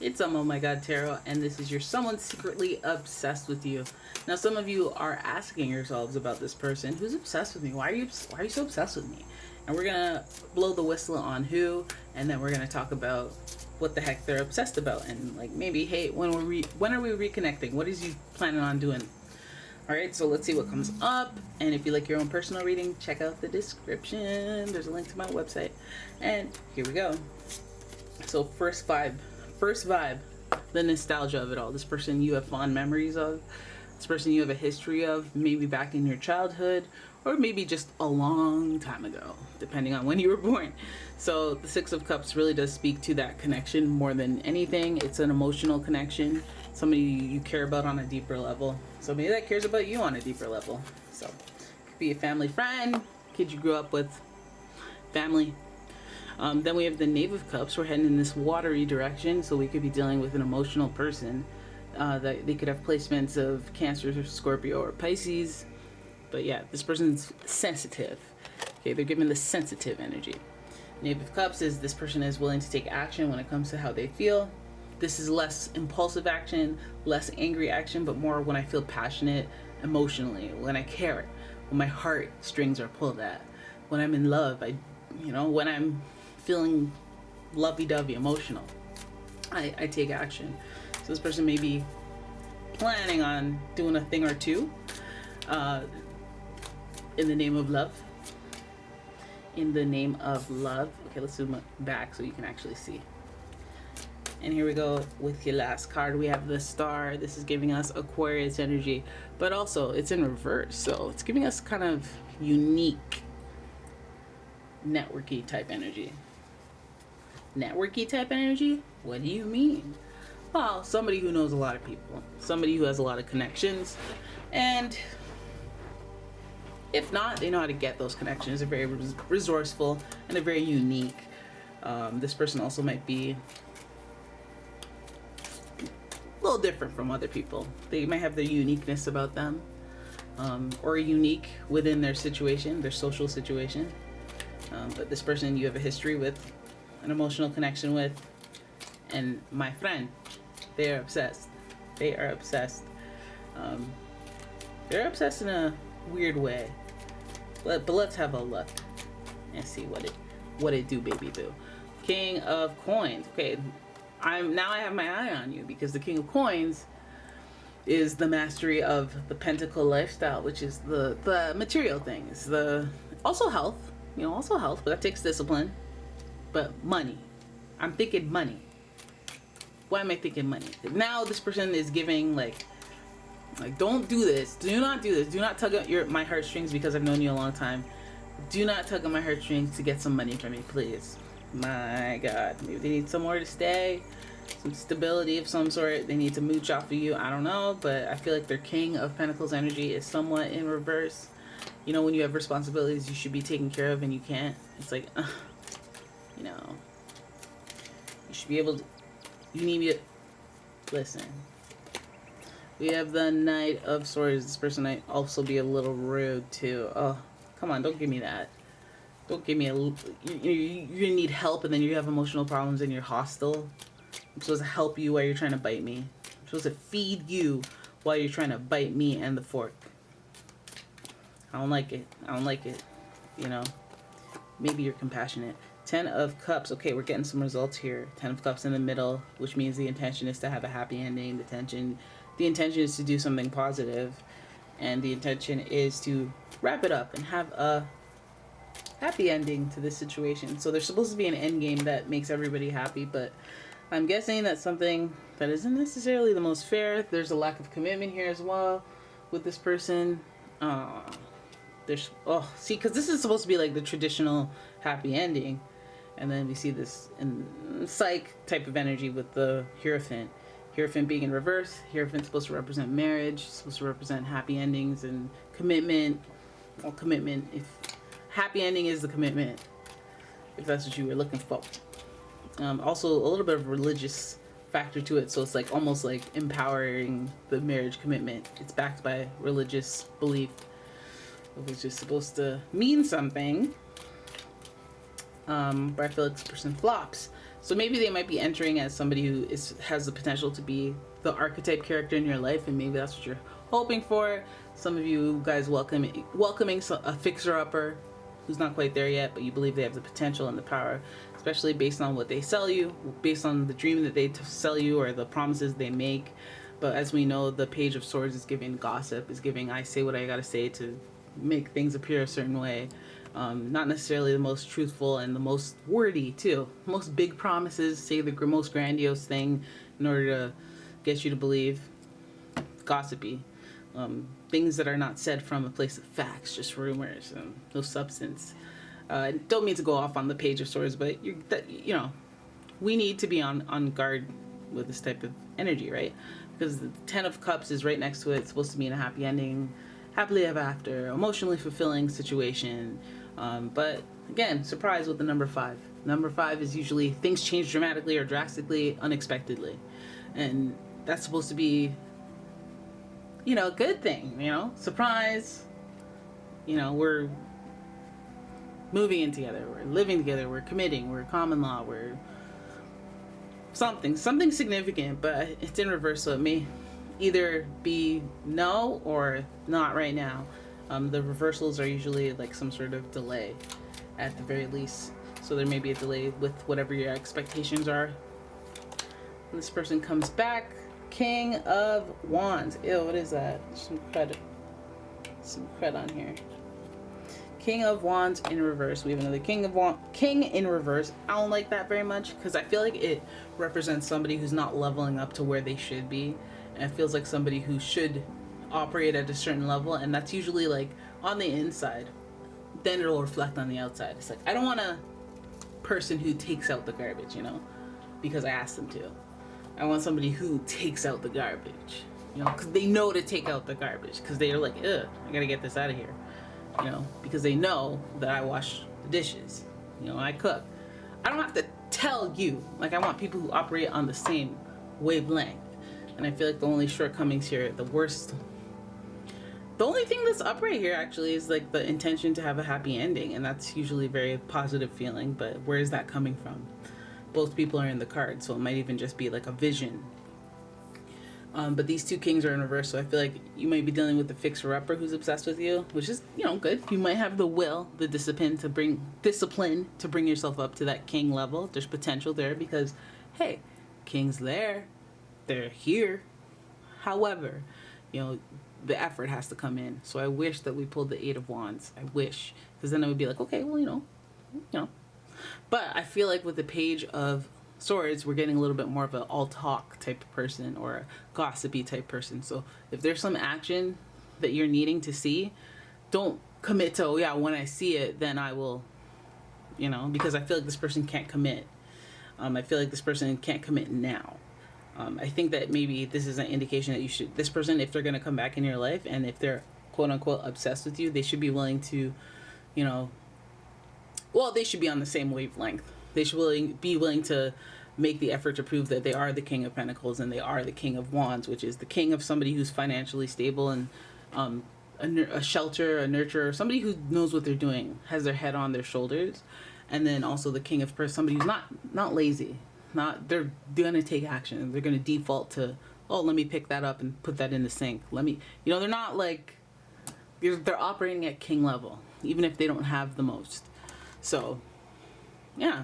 It's Oh My God Tarot, and this is your someone secretly obsessed with you. Now, some of you are asking yourselves about this person. Who's obsessed with me? Why are you so obsessed with me? And we're gonna blow the whistle on who, and then we're gonna talk about what the heck they're obsessed about, and like maybe, hey, when are we reconnecting? What is you planning on doing? All right, so let's see what comes up. And if you like your own personal reading, check out the description. There's a link to my website. And here we go. So first vibe, the nostalgia of it all. This person you have fond memories of. This person you have a history of, maybe back in your childhood, or maybe just a long time ago, depending on when you were born. So the Six of Cups really does speak to that connection more than anything. It's an emotional connection, somebody you care about on a deeper level, somebody that cares about you on a deeper level. So it could be a family friend, kid you grew up with, family. Then we have the Knave of Cups. We're heading in this watery direction, so we could be dealing with an emotional person. That they could have placements of Cancer, or Scorpio, or Pisces. But yeah, this person's sensitive. Okay, they're given the sensitive energy. Knave of Cups is this person is willing to take action when it comes to how they feel. This is less impulsive action, less angry action, but more when I feel passionate emotionally, when I care, when my heart strings are pulled at, when I'm in love, when I'm feeling lovey-dovey, emotional, I take action. So this person may be planning on doing a thing or two in the name of love. In the name of love. Okay, let's zoom back so you can actually see. And here we go with your last card. We have the Star. This is giving us Aquarius energy, but also it's in reverse. So it's giving us kind of unique networky type energy. Networky type energy? What do you mean? Well, somebody who knows a lot of people, somebody who has a lot of connections, and if not, they know how to get those connections. They're very resourceful and they're very unique. This person also might be a little different from other people. They might have their uniqueness about them, or unique within their situation, their social situation. But this person you have a history with, an emotional connection with, and my friend, they are obsessed. They are obsessed. They're obsessed in a weird way. But let's have a look and see what it do, baby boo. King of Coins. Okay, I have my eye on you, because the King of Coins is the mastery of the Pentacle lifestyle, which is the material things. Also health, but that takes discipline. But money. I'm thinking money. Why am I thinking money? Now this person is giving like don't do this. Do not do this. Do not tug at my heartstrings, because I've known you a long time. Do not tug at my heartstrings to get some money from me, please. My God. Maybe they need somewhere to stay, some stability of some sort. They need to mooch off of you. I don't know, but I feel like their King of Pentacles energy is somewhat in reverse. When you have responsibilities you should be taken care of and you can't. It's like, you should be able to. You need me to listen. We have the Knight of Swords. This person might also be a little rude too. Oh, come on, don't give me that. Don't give me you're gonna need help, and then you have emotional problems and you're hostile. I'm supposed to help you while you're trying to bite me. I'm supposed to feed you while you're trying to bite me and the fork. I don't like it. I don't like it. Maybe you're compassionate. 10 of Cups. Okay, we're getting some results here. 10 of Cups in the middle, which means the intention is to have a happy ending. The intention is to do something positive, and the intention is to wrap it up and have a happy ending to this situation. So there's supposed to be an end game that makes everybody happy, but I'm guessing that's something that isn't necessarily the most fair. There's a lack of commitment here as well with this person. Because this is supposed to be like the traditional happy ending. And then we see this in psych type of energy with the Hierophant. Hierophant being in reverse. Hierophant's supposed to represent marriage, supposed to represent happy endings and commitment. Well, commitment. If happy ending is the commitment, if that's what you were looking for. Also, a little bit of religious factor to it, so it's like almost like empowering the marriage commitment. It's backed by religious belief, which is supposed to mean something. But I feel like this person flops. So maybe they might be entering as somebody who has the potential to be the archetype character in your life, and maybe that's what you're hoping for. Some of you guys welcoming a fixer-upper who's not quite there yet, but you believe they have the potential and the power, especially based on what they sell you, based on the dream that they sell you or the promises they make. But as we know, the Page of Swords is giving gossip, is giving I say what I gotta say to make things appear a certain way. Not necessarily the most truthful and the most wordy too. Most big promises, say the most grandiose thing in order to get you to believe. Gossipy. Things that are not said from a place of facts, just rumors and no substance. Don't mean to go off on the Page of Swords, but we need to be on guard with this type of energy, right? Because the Ten of Cups is right next to it. It's supposed to mean a happy ending, happily ever after, emotionally fulfilling situation. But again, surprise with the number 5. Number 5 is usually things change dramatically or drastically, unexpectedly. And that's supposed to be, a good thing, surprise. We're moving in together, we're living together, we're committing, we're common law, we're something significant, but it's in reverse, so it may either be no or not right now. The reversals are usually like some sort of delay at the very least, so there may be a delay with whatever your expectations are. When this person comes back, King of Wands. Ew, what is that? Some cred on here. King of Wands in reverse. We have another King in reverse. I don't like that very much because I feel like it represents somebody who's not leveling up to where they should be, and it feels like somebody who should operate at a certain level, and that's usually like on the inside. Then it'll reflect on the outside. It's like, I don't want a person who takes out the garbage, because I asked them to. I want somebody who takes out the garbage, because they know to take out the garbage, because they're like, ugh, I gotta get this out of here, because they know that I wash the dishes, I cook. I don't have to tell you. Like, I want people who operate on the same wavelength. And I feel like the only shortcomings here, the only thing that's up right here actually is like the intention to have a happy ending, and that's usually a very positive feeling, but where is that coming from? Both people are in the card, so it might even just be like a vision. But these two kings are in reverse, so I feel like you might be dealing with the fixer-upper who's obsessed with you, which is, good. You might have the will, the discipline to bring yourself up to that king level. There's potential there because, hey, king's there. They're here. However, the effort has to come in. So I wish that we pulled the 8 of Wands. I wish. Because then it would be like, okay, well, But I feel like with the Page of Swords, we're getting a little bit more of an all talk type of person or a gossipy type person. So if there's some action that you're needing to see, don't commit to, when I see it, then I will, because I feel like this person can't commit. I feel like this person can't commit now. I think that maybe this is an indication that this person, if they're going to come back in your life and if they're quote unquote obsessed with you, they should be willing to, they should be on the same wavelength. They should be willing to make the effort to prove that they are the King of Pentacles and they are the King of Wands, which is the king of somebody who's financially stable and a shelter, a nurturer, somebody who knows what they're doing, has their head on their shoulders, and then also the king of somebody who's not lazy. They're gonna take action. They're gonna default to, let me pick that up and put that in the sink. They're not like, they're operating at king level, even if they don't have the most. So, yeah,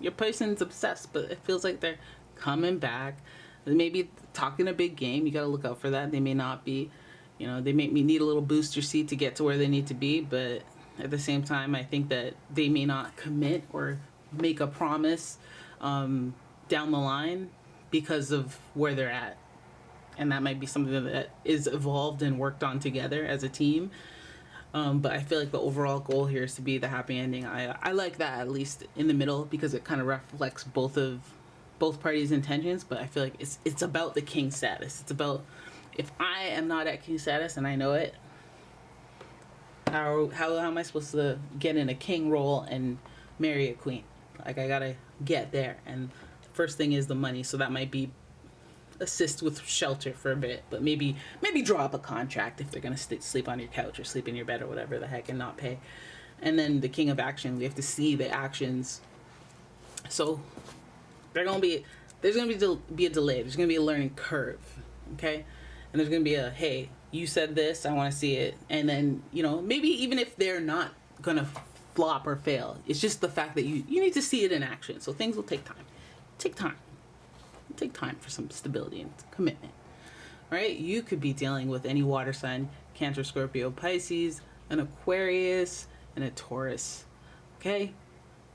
your person's obsessed, but it feels like they're coming back. They may be talking a big game. You gotta look out for that. They may not be, they may need a little booster seat to get to where they need to be, but at the same time, I think that they may not commit or make a promise down the line because of where they're at, and that might be something that is evolved and worked on together as a team, but I feel like the overall goal here is to be the happy ending. I like that, at least in the middle, because it kind of reflects both parties' intentions, but I feel like it's about the king status. It's about, if I am not at king status and I know it, how am I supposed to get in a king role and marry a queen? Like, I gotta get there, and the first thing is the money, so that might be assist with shelter for a bit, but maybe draw up a contract if they're gonna sleep on your couch or sleep in your bed or whatever the heck and not pay. And then the king of action, we have to see the actions. So there's gonna be a delay. There's gonna be a learning curve, okay? And there's gonna be a, hey, you said this, I want to see it, and then maybe even if they're not gonna flop or fail, it's just the fact that you need to see it in action. So things will take time. Take time for some stability and commitment. All right? You could be dealing with any water sign: Cancer, Scorpio, Pisces, an Aquarius, and a Taurus. Okay?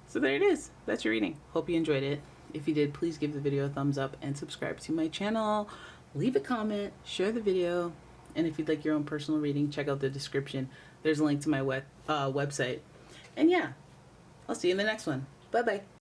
So there it is. That's your reading. Hope you enjoyed it. If you did, please give the video a thumbs up and subscribe to my channel. Leave a comment, share the video, and if you'd like your own personal reading, check out the description. There's a link to my website. And yeah, I'll see you in the next one. Bye-bye.